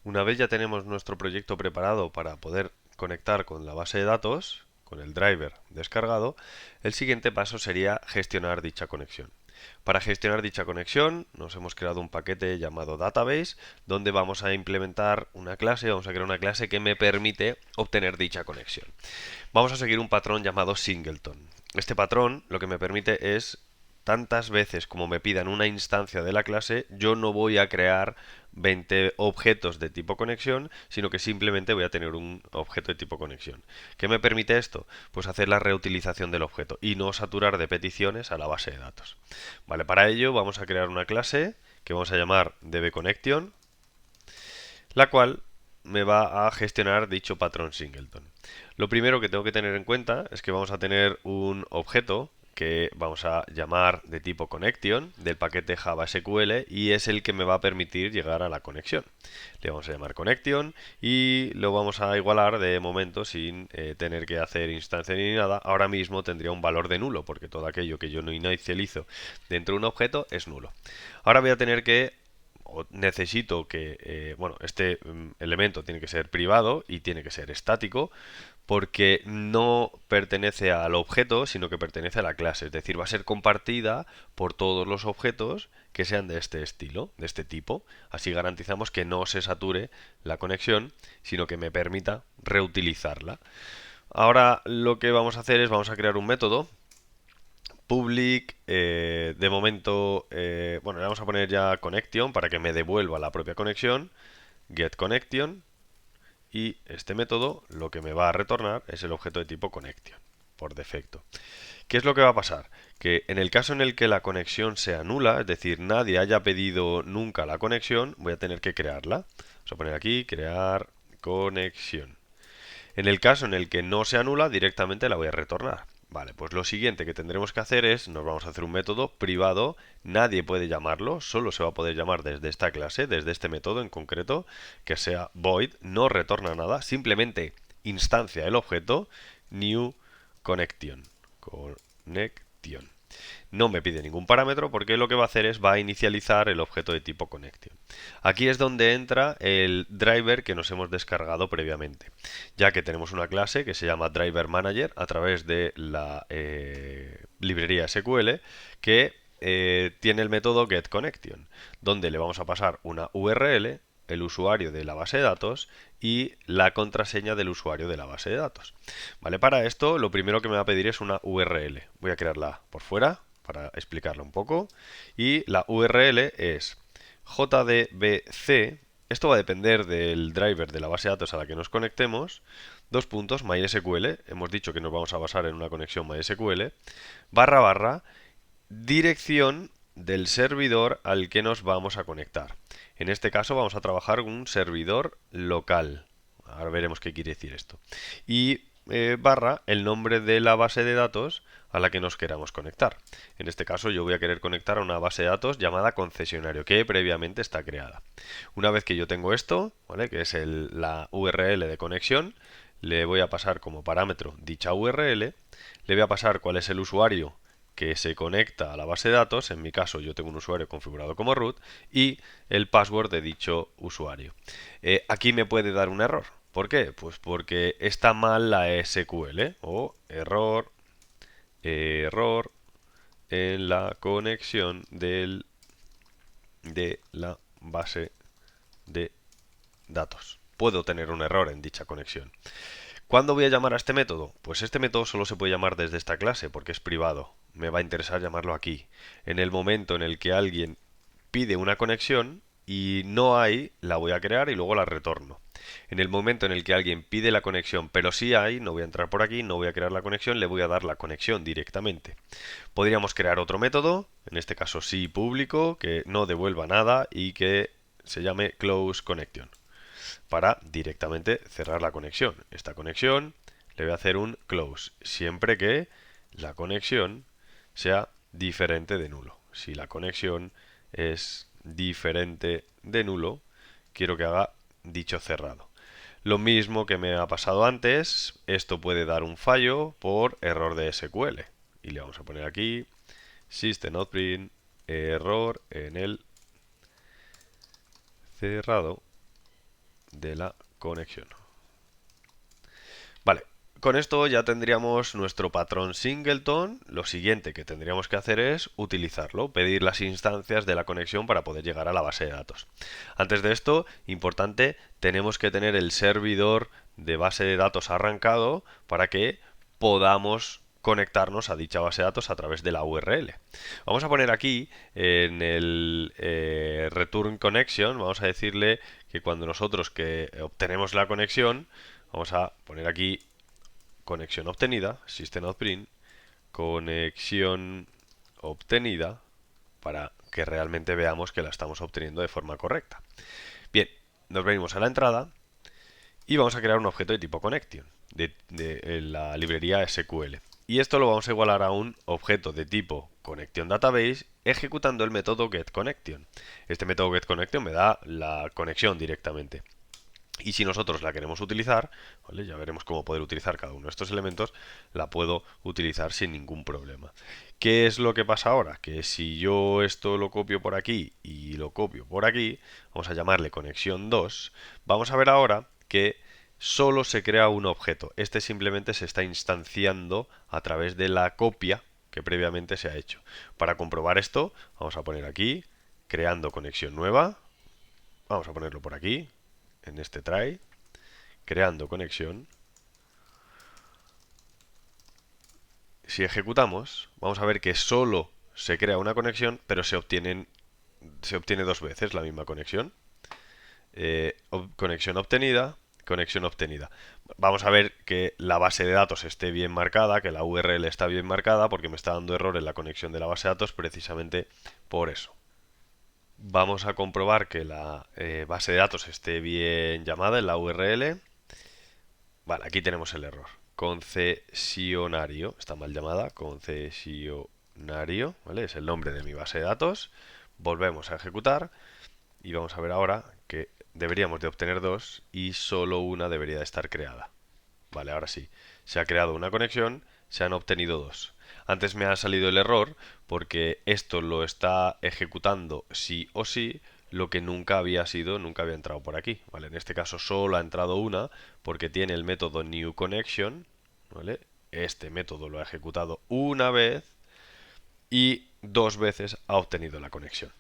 Una vez ya tenemos nuestro proyecto preparado para poder conectar con la base de datos, con el driver descargado, el siguiente paso sería gestionar dicha conexión. Para gestionar dicha conexión, nos hemos creado un paquete llamado database, donde vamos a implementar una clase, vamos a crear una clase que me permite obtener dicha conexión. Vamos a seguir un patrón llamado singleton. Este patrón lo que me permite es, tantas veces como me pidan una instancia de la clase, yo no voy a crear 20 objetos de tipo conexión, sino que simplemente voy a tener un objeto de tipo conexión. ¿Qué me permite esto? Pues hacer la reutilización del objeto y no saturar de peticiones a la base de datos. Vale, para ello vamos a crear una clase que vamos a llamar dbConnection, la cual me va a gestionar dicho patrón singleton. Lo primero que tengo que tener en cuenta es que vamos a tener un objeto que vamos a llamar de tipo connection del paquete Java SQL y es el que me va a permitir llegar a la conexión. Le vamos a llamar connection y lo vamos a igualar de momento sin tener que hacer instancia ni nada. Ahora mismo tendría un valor de nulo porque todo aquello que yo no inicializo dentro de un objeto es nulo. Ahora voy a tener que o necesito que, bueno, este elemento tiene que ser privado y tiene que ser estático porque no pertenece al objeto, sino que pertenece a la clase. Es decir, va a ser compartida por todos los objetos que sean de este estilo, de este tipo. Así garantizamos que no se sature la conexión, sino que me permita reutilizarla. Ahora lo que vamos a hacer es vamos a crear un método public, de momento, bueno, le vamos a poner ya connection para que me devuelva la propia conexión, get connection, y este método lo que me va a retornar es el objeto de tipo connection, por defecto. ¿Qué es lo que va a pasar? Que en el caso en el que la conexión sea nula, es decir, nadie haya pedido nunca la conexión, voy a tener que crearla. Vamos a poner aquí, crear conexión. En el caso en el que no sea nula, directamente la voy a retornar. Vale, pues lo siguiente que tendremos que hacer es, nos vamos a hacer un método privado, nadie puede llamarlo, solo se va a poder llamar desde esta clase, desde este método en concreto, que sea void, no retorna nada, simplemente instancia el objeto new connection. Connection. No me pide ningún parámetro porque lo que va a hacer es va a inicializar el objeto de tipo connection. Aquí es donde entra el driver que nos hemos descargado previamente, ya que tenemos una clase que se llama driver manager a través de la librería SQL que tiene el método getConnection, donde le vamos a pasar una URL, el usuario de la base de datos y la contraseña del usuario de la base de datos. Vale, para esto lo primero que me va a pedir es una URL. Voy a crearla por fuera para explicarla un poco. Y la URL es jdbc. Esto va a depender del driver de la base de datos a la que nos conectemos. Dos puntos, MySQL. Hemos dicho que nos vamos a basar en una conexión MySQL. Barra barra dirección del servidor al que nos vamos a conectar. En este caso vamos a trabajar con un servidor local. Ahora veremos qué quiere decir esto. Y barra el nombre de la base de datos a la que nos queramos conectar. En este caso yo voy a querer conectar a una base de datos llamada concesionario que previamente está creada. Una vez que yo tengo esto, ¿vale?, que es la URL de conexión, le voy a pasar como parámetro dicha URL, le voy a pasar cuál es el usuario que se conecta a la base de datos, en mi caso yo tengo un usuario configurado como root, y el password de dicho usuario. Aquí me puede dar un error. ¿Por qué? Pues porque está mal la SQL o error en la conexión de la base de datos. Puedo tener un error en dicha conexión. ¿Cuándo voy a llamar a este método? Pues este método solo se puede llamar desde esta clase porque es privado. Me va a interesar llamarlo aquí. En el momento en el que alguien pide una conexión y no hay, la voy a crear y luego la retorno. En el momento en el que alguien pide la conexión, pero sí hay, no voy a entrar por aquí, no voy a crear la conexión, le voy a dar la conexión directamente. Podríamos crear otro método, en este caso sí público, que no devuelva nada y que se llame close connection, para directamente cerrar la conexión. Esta conexión le voy a hacer un close, siempre que la conexión sea diferente de nulo. Si la conexión es diferente de nulo, quiero que haga dicho cerrado. Lo mismo que me ha pasado antes, esto puede dar un fallo por error de SQL. Y le vamos a poner aquí system.out.print error en el cerrado de la conexión. Vale, con esto ya tendríamos nuestro patrón singleton. Lo siguiente que tendríamos que hacer es utilizarlo, pedir las instancias de la conexión para poder llegar a la base de datos. Antes de esto, importante, tenemos que tener el servidor de base de datos arrancado para que podamos conectarnos a dicha base de datos a través de la URL. Vamos a poner aquí en el return connection, vamos a decirle que cuando nosotros que obtenemos la conexión, vamos a poner aquí conexión obtenida, system.out.print, conexión obtenida, para que realmente veamos que la estamos obteniendo de forma correcta. Bien, nos venimos a la entrada y vamos a crear un objeto de tipo connection de la librería SQL. Y esto lo vamos a igualar a un objeto de tipo connection database ejecutando el método getConnection. Este método getConnection me da la conexión directamente. Y si nosotros la queremos utilizar, ¿vale? Ya veremos cómo poder utilizar cada uno de estos elementos, la puedo utilizar sin ningún problema. ¿Qué es lo que pasa ahora? Que si yo esto lo copio por aquí y lo copio por aquí, vamos a llamarle conexión 2, vamos a ver ahora que solo se crea un objeto. Este simplemente se está instanciando a través de la copia que previamente se ha hecho. Para comprobar esto, vamos a poner aquí, creando conexión nueva, vamos a ponerlo por aquí, en este try, creando conexión. Si ejecutamos, vamos a ver que solo se crea una conexión, pero se obtiene dos veces la misma conexión. Conexión obtenida, conexión obtenida. Vamos a ver que la base de datos esté bien marcada, que la URL está bien marcada, porque me está dando error en la conexión de la base de datos precisamente por eso. Vamos a comprobar que la base de datos esté bien llamada en la URL. Vale, aquí tenemos el error. Concesionario, está mal llamada, concesionario, ¿vale? Es el nombre de mi base de datos. Volvemos a ejecutar y vamos a ver ahora que deberíamos de obtener dos y solo una debería de estar creada. Vale, ahora sí, se ha creado una conexión, se han obtenido dos. Antes me ha salido el error porque esto lo está ejecutando sí o sí, lo que nunca había entrado por aquí. Vale, en este caso solo ha entrado una porque tiene el método newConnection, ¿vale? Este método lo ha ejecutado una vez y dos veces ha obtenido la conexión.